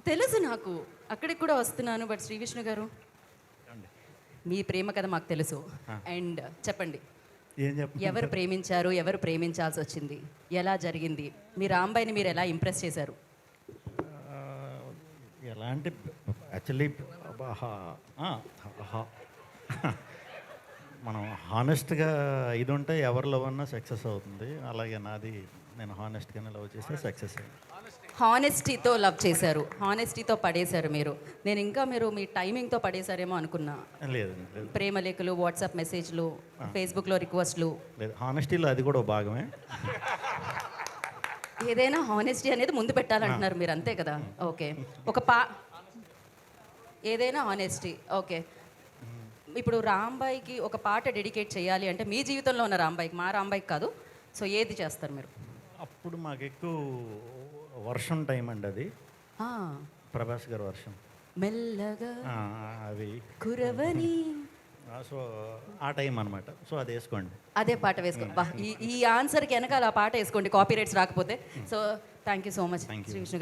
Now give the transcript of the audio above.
తెలుసు నాకు, అక్కడికి కూడా వస్తున్నాను. బట్ శ్రీ విష్ణు గారు, మీ ప్రేమ కథ మాకు తెలుసు. అండ్ చెప్పండి, ఏం చెప్ప ఎవరు ప్రేమించారు, ఎవరు ప్రేమించాల్సి వచ్చింది, ఎలా జరిగింది, మీ రాంబాయిని మీరు ఎలా ఇంప్రెస్ చేశారు? ఎలాంటి యాక్చువల్లీ మనం హానెస్ట్గా ఇది ఉంటే ఎవరి లవ్ అన్నా సక్సెస్ అవుతుంది. అలాగే నాది, నేను హానెస్ట్గానే లవ్ చేస్తే సక్సెస్ అయ్యింది. హానెస్టీతో లవ్ చేశారు, హానెస్టీతో పడేశారు మీరు. నేను ఇంకా మీరు మీ టైమింగ్తో పడేశారేమో అనుకున్నా. లేదండి, లేదు ప్రేమ లేఖలు, వాట్సాప్ మెసేజ్లు, ఫేస్బుక్లో రిక్వెస్ట్లు. లేదు, హానెస్టీలో అది కూడా ఒక భాగమే. ఏదైనా హానెస్టీ అనేది ముందు పెట్టాలంటున్నారు మీరు, అంతే కదా? ఓకే, ఏదైనా హానెస్టీ. ఓకే, ఇప్పుడు రాంబాయికి ఒక పాట డెడికేట్ చేయాలి అంటే, మీ జీవితంలో ఉన్న రాంబాయికి, మా రాంబాయికి కాదు, సో ఏది చేస్తారు మీరు? అప్పుడు మాకు ఎక్కువ వర్షం టైం అండి అది, ఆ, ప్రభాస్ గారు వర్షం మెల్లగా అవి కురవని, సో ఆ టైం అనమాట. సో అది వేసుకోండి, అదే పాట వేసుకోండి. బా, ఈ ఆన్సర్కి వెనకాల ఆ పాట వేసుకోండి, కాపీ రైట్స్ రాకపోతే. So thank you so much Thank you. Shri Vishnu గారు.